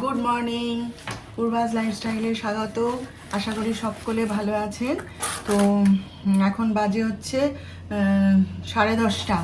Good morning, পূর্বাজ লাইফস্টাইলে স্বাগত। আশা করি সকলে ভালো আছেন। তো এখন বাজে হচ্ছে 10:30,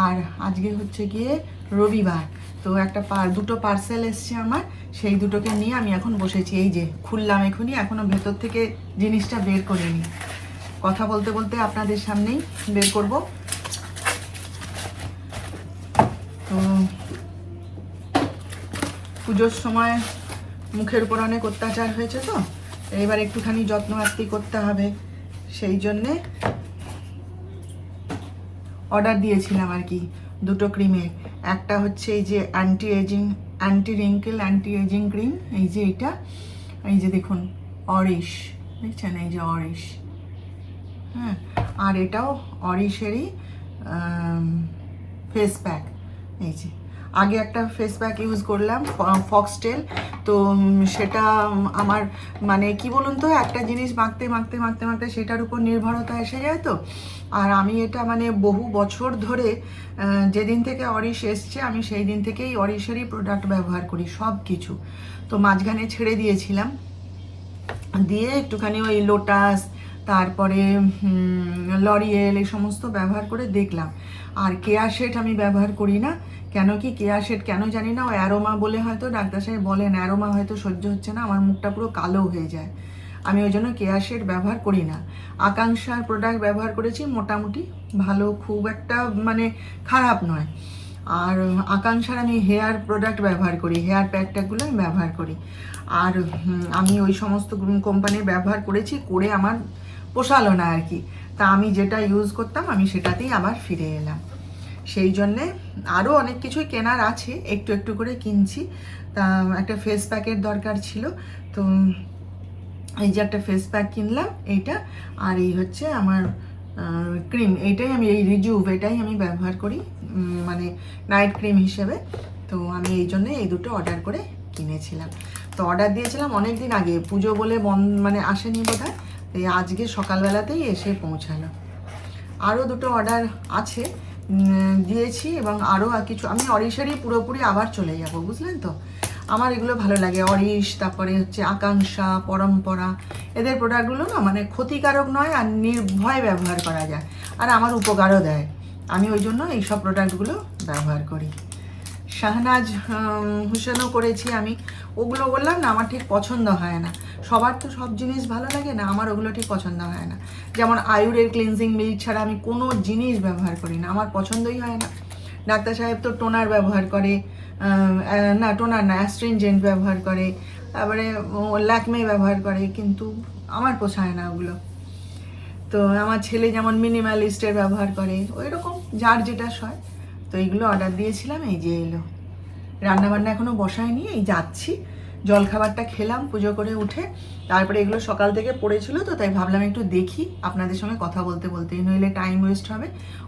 আর আজকে হচ্ছে গিয়ে রবিবার। তো দুটো পার্সেল এসছে আমার, সেই দুটোকে নিয়ে আমি এখন বসেছি। এই যে খুললাম এখনই, এখনও ভেতর থেকে জিনিসটা বের করিনি। কথা বলতে বলতে আপনাদের সামনেই বের করব। তো পুজোর সময় মুখের উপর অনেক অত্যাচার হয়েছে, তো এবার একটুখানি যত্ন আত্তি করতে হবে। সেই জন্যে অর্ডার দিয়েছিলাম আর কি, দুটো ক্রিমের। একটা হচ্ছে এই যে anti wrinkle anti aging cream, এই যে এটা, এই যে দেখুন অরিশ, দেখছেন এই যে অরিশ, হ্যাঁ। আর এটাও অরিশেরই ফেস প্যাক। এই যে আগে একটা ফেস প্যাক ইউজ করলাম ফক্সটেল, তো সেটা আমার মানে কি বলুন তো, একটা জিনিস মাখতে মাখতে মাখতে মাখতে সেটার উপর নির্ভরতা এসে যায়। তো আর আমি এটা মানে বহু বছর ধরে, যেদিন থেকে অরিশ এসছে আমি সেই দিন থেকেই অরিশেরই প্রোডাক্ট ব্যবহার করি সব কিছু। তো মাঝখানে ছেড়ে দিয়েছিলাম, দিয়ে একটুখানি ওই লোটাস, তারপরে লরিয়েল, এই সমস্ত ব্যবহার করে দেখলাম। আর কেয়া শেড আমি ব্যবহার করি না। কেন কি কেয়া শেড কেন জানি না, ও অ্যারোমা বলে হয়তো ডাক্তার সাহেব বলেন অ্যারোমা হয়তো সহ্য হচ্ছে না, আমার মুখটা পুরো কালো হয়ে যায়। আমি ওই জন্য কেয়া শেড ব্যবহার করি না। আকাঙ্ক্ষার প্রোডাক্ট ব্যবহার করেছি, মোটামুটি ভালো, খুব একটা মানে খারাপ নয়। আর আকাঙ্ক্ষার আমি হেয়ার প্রোডাক্ট ব্যবহার করি, হেয়ার প্যাকটাগুলো আমি ব্যবহার করি। আর আমি ওই সমস্ত কোম্পানির ব্যবহার করেছি, করে আমার পোষালো না আর কি। তা আমি যেটা ইউজ করতাম আমি সেটাতেই আবার ফিরে এলাম। সেই জন্যে আরও অনেক কিছুই কেনার আছে, একটু একটু করে কিনছি। তা একটা ফেস প্যাকের দরকার ছিল, তো এই যে একটা ফেস প্যাক কিনলাম এইটা। আর এই হচ্ছে আমার ক্রিম, এইটাই আমি, এই রিজুভ, এটাই আমি ব্যবহার করি মানে নাইট ক্রিম হিসেবে। তো আমি এই জন্যে এই দুটো অর্ডার করে কিনেছিলাম। তো অর্ডার দিয়েছিলাম অনেক দিন আগে, পুজো বলে মানে আসেনি বোধহয়, এই আজকে সকালবেলাতেই এসে পৌঁছালো। আরও দুটো অর্ডার আছে, দিয়েছি, এবং আরও কিছু। আমি অরিশেরই পুরোপুরি আবার চলে যাব, বুঝলেন তো। আমার এগুলো ভালো লাগে, অরিশ, তারপরে হচ্ছে আকাঙ্ক্ষা, পরম্পরা, এদের প্রোডাক্টগুলো না মানে ক্ষতিকারক নয়, আর নির্ভয় ব্যবহার করা যায়, আর আমার উপকারও দেয়। আমি ওই জন্য এইসব প্রোডাক্টগুলো ব্যবহার করি। শাহনাজ হুসেনও করেছি আমি, ওগুলো বললাম না আমার ঠিক পছন্দ হয় না। সবার তো সব জিনিস ভালো লাগে না, আমার ওগুলো ঠিক পছন্দ হয় না। যেমন আয়ুরের ক্লিনজিং মিল্ক ছাড়া আমি কোনো জিনিস ব্যবহার করি না, আমার পছন্দই হয় না। ডাক্তার সাহেব তো টোনার ব্যবহার করে, না টোনার না, অ্যাস্ট্রিনজেন্ট ব্যবহার করে, তারপরে ল্যাকমে ব্যবহার করে, কিন্তু আমার পোষায় না ওগুলো। তো আমার ছেলে যেমন মিনিমালিস্টের ব্যবহার করে, ওই রকম যার যেটা সয়। তো এইগুলো অর্ডার দিয়েছিলাম, এই যে এলো। রান্নাবান্না এখনও বসায়নি, এই যাচ্ছি। জলখাবারটা খেলাম পুজো করে উঠে, তারপরে এগুলো সকাল থেকে পড়েছিল, তো তাই ভাবলাম একটু দেখি আপনাদের সঙ্গে কথা বলতে বলতে, নইলে টাইম ওয়েস্ট হবে।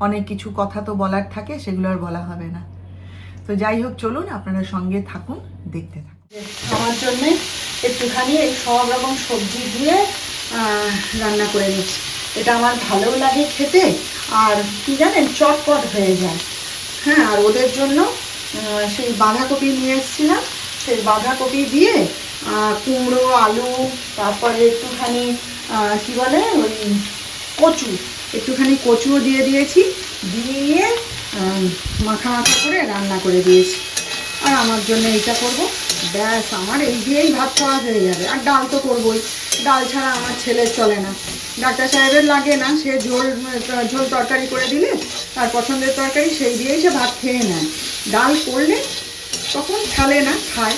অনেক কিছু কথা তো বলার থাকে, সেগুলো আর বলা হবে না। তো যাই হোক, চলুন আপনারা সঙ্গে থাকুন, দেখতে থাকুন। আমার জন্যে একটুখানি এই সব রকম সবজি দিয়ে রান্না করে নিচ্ছি। এটা আমার ভালোও লাগে খেতে, আর কি জানেন, চটপট হয়ে যায়। হ্যাঁ, আর ওদের জন্য সেই বাঁধাকপি নিয়ে এসেছিলাম, সেই বাঁধাকপি দিয়ে কুমড়ো, আলু, তারপরে একটুখানি কি বলে ওই কচু, একটুখানি কচুও দিয়ে দিয়েছি, দিয়ে মাখা মাখা করে রান্না করে দিয়েছি। আর আমার জন্য এইটা করব, ব্যাস আমার এই দিয়েই ভাত খাওয়া হয়ে যাবে। আর ডাল তো করবোই, ডাল ছাড়া আমার ছেলের চলে না। ডাক্তার সাহেবের লাগে না, সে ঝোল তরকারি করে দিলে, তার পছন্দের তরকারি, সেই দিয়েই সে ভাত খেয়ে নেয়। ডাল করলে তখন খালে না, খায়,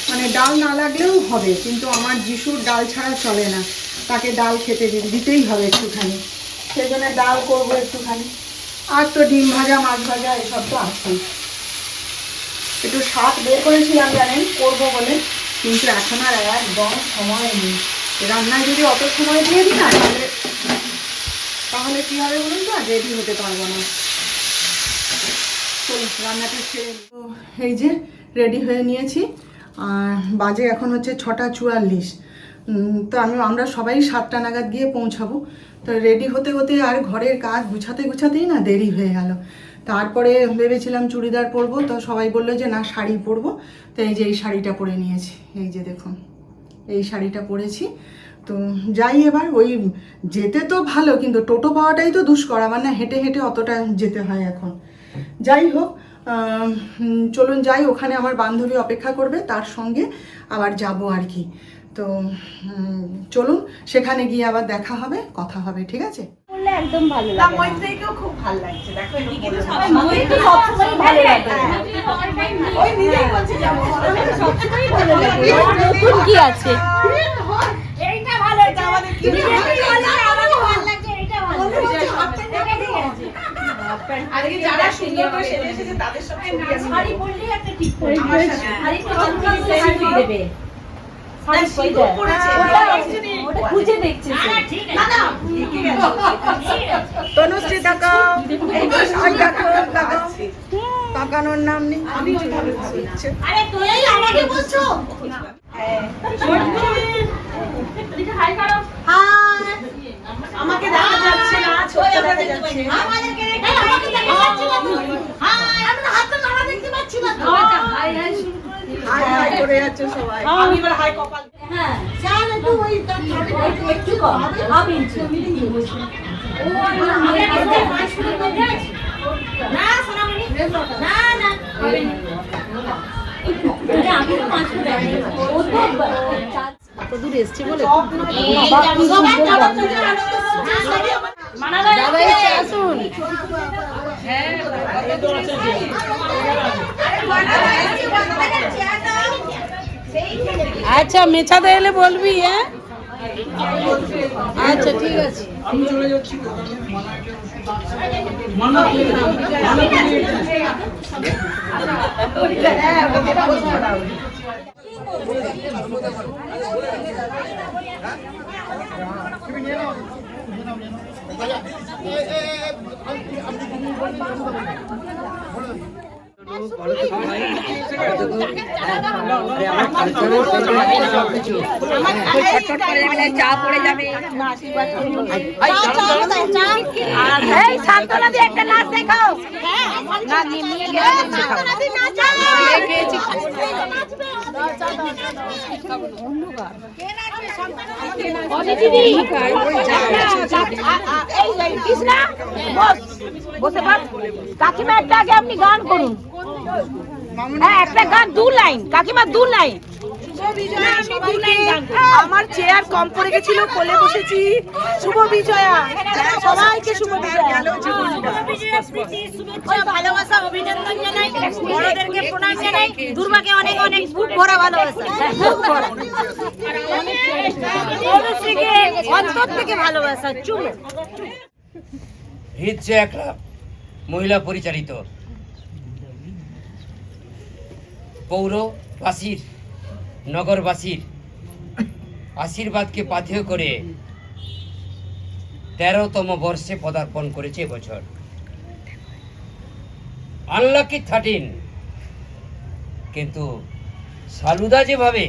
মানে ডাল না লাগলেও হবে, কিন্তু আমার যিশুর ডাল ছাড়া চলে না, তাকে ডাল খেতে দিতেই হবে একটুখানি। সেই জন্য ডাল করবো একটুখানি। আর তো ডিম ভাজা, মাছ ভাজা, এসব তো আছেই। একটু শাক বের করেছিলাম জানেন করবো বলে, কিন্তু এখন আর একদম সময় নেই। রান্নায় যদি অত সময় দিয়ে দিই না, তাহলে কী হবে বলুন তো, আর রেডি হতে পারবো না। চলুন রান্নাটা ছেড়ে। তো এই যে রেডি হয়ে নিয়েছি, আর বাজে এখন হচ্ছে 6:44। তো আমরা সবাই 7টা নাগাদ গিয়ে পৌঁছাবো। তো রেডি হতে হতে আর ঘরের কাজ গুছাতেই না দেরি হয়ে গেল। তারপরে ভেবেছিলাম চুড়িদার পরবো, তো সবাই বললো যে না শাড়ি পরবো। তো এই যে এই শাড়িটা পরে নিয়েছি, এই যে দেখুন এই শাড়িটা পরেছি। তো যাই এবার, ওই যেতে তো ভালো, কিন্তু টোটো পাওয়াটাই তো দুষ্কর, আমার না হেঁটে হেঁটে অতটা যেতে হয় এখন। যাই হোক, চলুন যাই, ওখানে আমার বান্ধবী অপেক্ষা করবে, তার সঙ্গে আবার যাব আর কি। তো চলুন সেখানে গিয়ে আবার দেখা হবে, কথা হবে, ঠিক আছে? একদম ভালো লাগে, মৈত্রীকেও খুব ভালো লাগছে, দেখো মৈত্রী সবসময় ভালো লাগে, ওই নিজেই বলছে যাবো, সবসময় ভালো লাগে। নতুন কি আছে? এইটা ভালো, এটা আমাদের কি ভালো, আমাকে ভালো লাগছে, এইটা ভালো। আজকে যারা সুন্দর করে সেজে এসেছে তাদের সব ছবি আছে। শাড়ি পরলেই একটা ঠিক করে আমার সাথে। শাড়ি তো শাড়ি দেবে। শাড়ি সিঁদুর পরেছে। ওটা খুঁজে দেখছে। না ঠিক আছে, না না, ঠিকই আছে। তনুশ্রী তাকাও, এই তো সবাই তাকাও, তাকাও। তাকানোর নাম নেই, আমি ওইভাবে ভাবছি। আরে তুই আমাকে বলছো? হাই করো। হাই। আমাকে দেখা যাচ্ছে না, ছোট দেখা যাচ্ছে। আমাদেরকে আমাকে দেখা যাচ্ছে না তো। হাই, আমরা হাতটা নাড়া দেখতে পাচ্ছি না তো। হাই হাই শুরু করে দিই। হাই হাই করে যাচ্ছে সবাই। আমি এবার হাই কপাল। হ্যাঁ, চাল একটু ওই একটু কম, হাফ ইঞ্চি। ও না, আমরা কাছে পাঁচ শুরু করে দিয়েছি। না সোনামণি, না না হবে না। আমি তো পাঁচ শুরু দেয়নি। ও তো কত দূর এসছে বলে দাদা এসে আসুন। আচ্ছা মেছাদা এলে বলবি, হ্যাঁ আচ্ছা ঠিক আছে। আমি চলে যাচ্ছি। চা পড়ে যাবে, সান্ত্বনা দিয়ে একটা নাচ দেখাও। বসে পার কাকিমা, একটা আগে আপনি গান করুন। হ্যাঁ একটা গান, 2 লাইন কাকিমা, 2 লাইন। আমার চেয়ার কম পড়ে গেছিল, কোলে বসেছি। শুভ বিজয়া, সবাইকে শুভ বিজয়া। ভালোবাসা অভিনন্দন জানাই, বড়দেরকে প্রণাম জানাই, দুর্বাকে অনেক অনেক বুক ভরা ভালোবাসা, বুক ভরা অনুশ্রীকে অন্তর থেকে ভালোবাসা। চুমু হচ্ছে একটা মহিলা পরিচালিত পৌরবাসীর, নগরবাসীর আশীর্বাদকে পাথেয় করে 13তম বর্ষে পদার্পণ করেছে এবছর। আনলাকি 13, কিন্তু সালুদা যেভাবে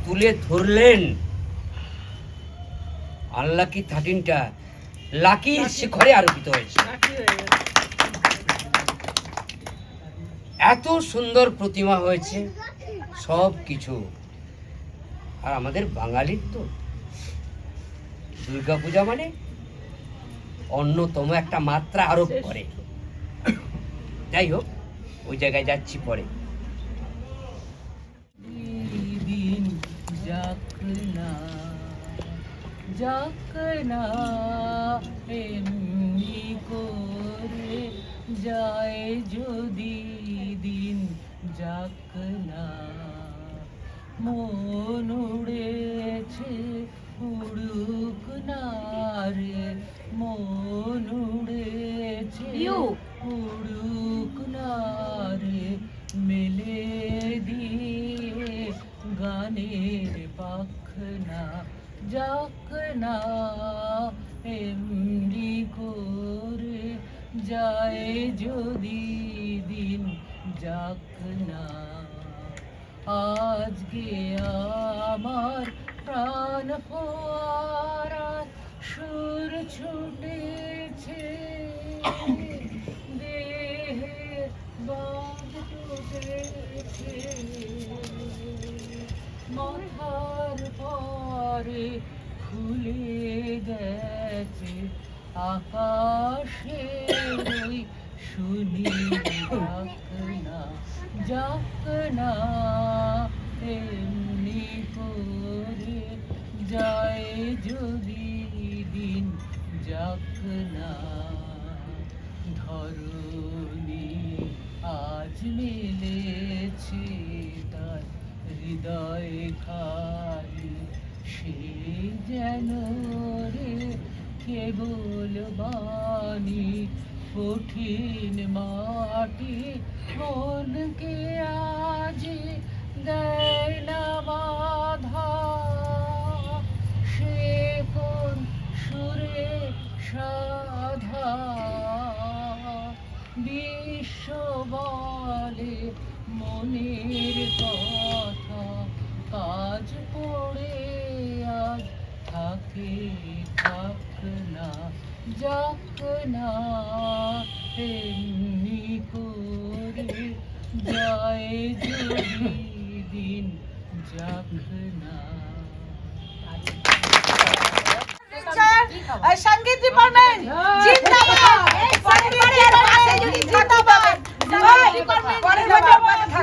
তুলে ধরলেন, আনলাকি 13টা লাকির শিখরে আরোপিত হয়েছে। এত সুন্দর প্রতিমা হয়েছে, সব কিছু। আর আমাদের বাঙালির তো দুর্গাপূজা মানে অন্যতম একটা মাত্রা আরোপ করে। যাই হোক, ওই জায়গায় যাচ্ছি পরে। এমনি করে যায় যদি দিন, যাক না মন উড়েছে, উড়ুক না রে মন উড়েছে, উড়ুক না রে মেলে দিয়ে গানের পাখনা, যাক না এমনি করে যায় যদি দিন, যাক না। আজকে আমার প্রাণ ফোয়ারা সুর ছুটেছে, দেহে বাঁধতে ফুটেছে মাথার পরে খুলে গেছে আকাশের ওই শুনি যাক না এমনি করে যায় যদি দিন যাক না ধরণী আজ মিলেছে তার হৃদয় খালি সে যেন রে কেবল বাণী কঠিন মাটি মনকে আজ দেয় না বাধা সে কোন সুরে সাধা বিশ্ব বলে মনের কথা কাজ পড়ে আজ থাকে থাক না যাক না এমনি করে যায় যদি দিন যাক না সঙ্গীত ডিপার্টমেন্ট জিন্দাবাদ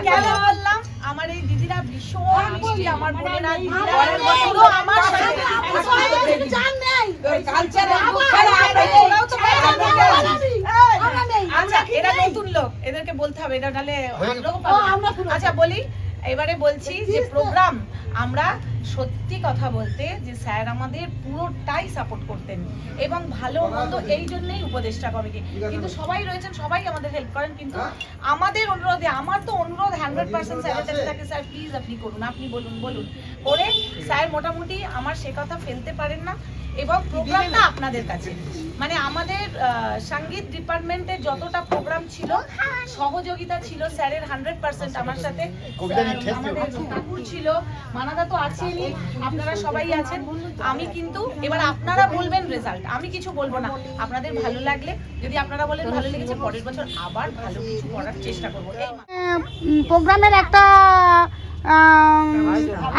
কেন বললাম আমার এই দিদিরা ভীষণ মিষ্টি আমার বোনেরা পুরো আমার সাথে আচ্ছা এরা নতুন লোক এদেরকে বলতে হবে এটা নাহলে আচ্ছা বলি এবারে বলছি যে প্রোগ্রাম আমরা সত্যি কথা বলতে যে স্যার আমাদের পুরোটাই সাপোর্ট করতেন এবং ভালো মন্দ এই জন্যই উপদেষ্টা কমিটি কিন্তু সবাই রয়েছেন সবাই আমাদের হেল্প করেন কিন্তু আমাদের অনুরোধে আমার তো অনুরোধ 100% স্যারের কাছে থাকে স্যার প্লিজ আপনি করুন আপনি বলুন করে স্যার মোটামুটি আমার সে কথা ফেলতে পারেন না এবং প্রোগ্রামটা আপনাদের কাছে মানে আমাদের সঙ্গীত ডিপার্টমেন্টের যতটা প্রোগ্রাম ছিল সহযোগিতা ছিল স্যারের 100% আমার সাথে আমাদের ঠাকুর ছিল মানাদা তো আছেনই আপনারা সবাই আছেন আমি কিন্তু এবার আপনারা বলবেন রেজাল্ট আমি কিছু বলবো না আপনাদের ভালো লাগলে যদি আপনারা বলেন ভালো লেগেছে পরের বছর আবার ভালো কিছু করার চেষ্টা করবো এই প্রোগ্রামের একটা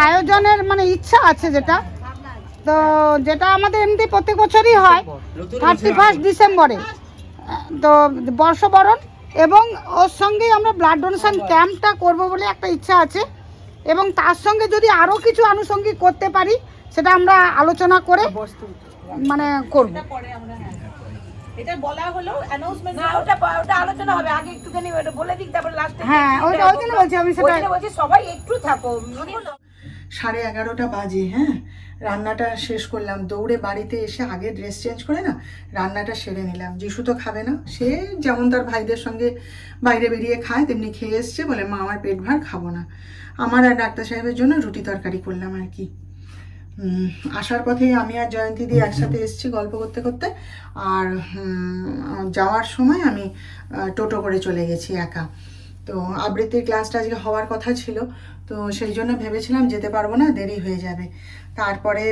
আয়োজনের মানে ইচ্ছা আছে যেটা তো যেটা আমাদের এমনি প্রত্যেক বছরই হয় 31 ডিসেম্বরে তো বর্ষবরণ এবং ওর সঙ্গেই আমরা ব্লাড ডোনেশন ক্যাম্পটা করব বলে একটা ইচ্ছা আছে এবং তার সঙ্গে যদি আরও কিছু আনুষঙ্গিক করতে পারি সেটা আমরা আলোচনা করে মানে করব এটা বলা হলো অ্যানাউন্সমেন্ট না ওটা আলোচনা হবে আগে একটুখানি ওটা বলে দিক তারপর লাস্টে হ্যাঁ ওই জন্য বলছি আমি সেটা বলছি সবাই একটু থাকো 11:30 বাজে। হ্যাঁ, রান্নাটা শেষ করলাম, দৌড়ে বাড়িতে এসে আগে ড্রেস চেঞ্জ করে না রান্নাটা সেরে নিলাম। যিশু তো খাবে না, সে যেমন তার ভাইদের সঙ্গে বাইরে বেরিয়ে খায় তেমনি খেয়ে এসছে, বলে মা আমার পেট ভার খাবো না। আমার আর ডাক্তার সাহেবের জন্য রুটি তরকারি করলাম আর কি। আসার পথে আমি আর জয়ন্তী দি একসাথে এসেছি গল্প করতে করতে, আর যাওয়ার সময় আমি টোটো করে চলে গেছি একা। তো আবৃত্তির ক্লাসটা আজকে হওয়ার কথা ছিল, তো সেই জন্য ভেবেছিলাম যেতে পারবো না, দেরি হয়ে যাবে। তারপরে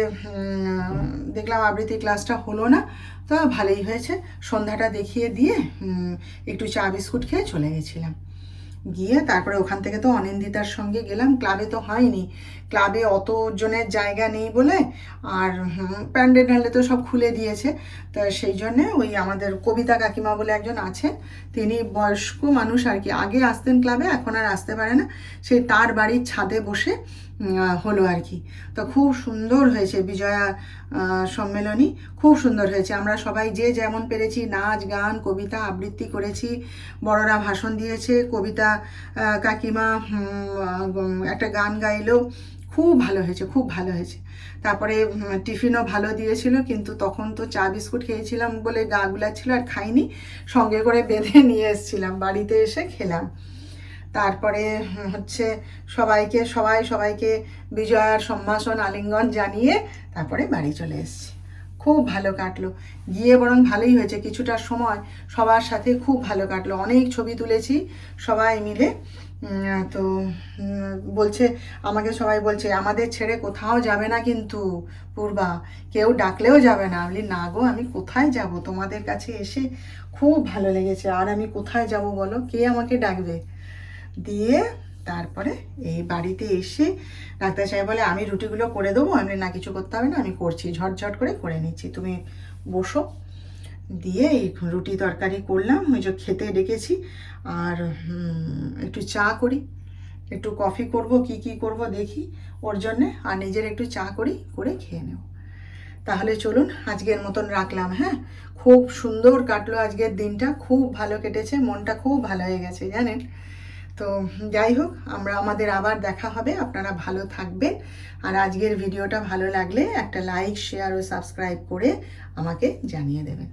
দেখলাম আবৃত্তির ক্লাসটা হলো না, তো ভালোই হয়েছে। সন্ধ্যাটা দেখিয়ে দিয়ে একটু চা বিস্কুট খেয়ে চলে গেছিলাম। গিয়ে তারপরে ওখান থেকে তো অনিন্দিতার সঙ্গে গেলাম। ক্লাবে তো হয়নি, ক্লাবে অত জনের জায়গা নেই বলে, আর প্যান্ডেল ঢালে তো সব খুলে দিয়েছে। তা সেই জন্যে ওই আমাদের কবিতা কাকিমা বলে একজন আছেন, তিনি বয়স্ক মানুষ আর কি, আগে আসতেন ক্লাবে, এখন আর আসতে পারে না। সেই তার বাড়ির ছাদে বসে হলো আর কি। তো খুব সুন্দর হয়েছে বিজয়া সম্মেলনী, খুব সুন্দর হয়েছে। আমরা সবাই যে যেমন পেরেছি নাচ গান কবিতা আবৃত্তি করেছি, বড়রা ভাষণ দিয়েছে, কবিতা কাকিমা একটা গান গাইলো, খুব ভালো হয়েছে, খুব ভালো হয়েছে। তারপরে টিফিনও ভালো দিয়েছিল, কিন্তু তখন তো চা বিস্কুট খেয়েছিলাম বলে গা গুলাচ্ছিল আর খাইনি, সঙ্গে করে বেঁধে নিয়ে এসেছিলাম, বাড়িতে এসে খেলাম। তারপরে হচ্ছে সবাইকে বিজয়ার সম্ভাষণ আলিঙ্গন জানিয়ে তারপরে বাড়ি চলে এসেছি। খুব ভালো কাটলো, গিয়ে বরং ভালোই হয়েছে, কিছুটা সময় সবার সাথে খুব ভালো কাটলো। অনেক ছবি তুলেছি সবাই মিলে। তো বলছে আমাকে সবাই বলছে আমাদের ছেড়ে কোথাও যাবে না কিন্তু পূর্বা, কেউ ডাকলেও যাবে না। বলি না গো, আমি কোথায় যাব, তোমাদের কাছে এসে খুব ভালো লেগেছে, আর আমি কোথায় যাব বলো, কে আমাকে ডাকবে। দিয়ে তারপরে এই বাড়িতে এসে ডাক্তার সাহেব বলে আমি রুটিগুলো করে দেবো। আমি না কিছু করতে হবে না, আমি করছি, ঝটঝট করে নিচ্ছি, তুমি বসো। দিয়ে এই রুটি তরকারি করলাম, ওই যে খেতে ডেকেছি। আর একটু চা করি, একটু কফি করব, কি করব দেখি ওর জন্যে, আর নিজের একটু চা করে খেয়ে নেব। তাহলে চলুন আজকের মতন রাখলাম। হ্যাঁ, খুব সুন্দর কাটলো আজকের দিনটা, খুব ভালো কেটেছে, মনটা খুব ভালো হয়ে গেছে জানেন। তো যাই হোক, আমাদের আবার দেখা হবে। আপনারা ভালো থাকবেন, আর আজকের ভিডিওটা ভালো লাগলে একটা লাইক, শেয়ার ও সাবস্ক্রাইব করে আমাকে জানিয়ে দেবেন।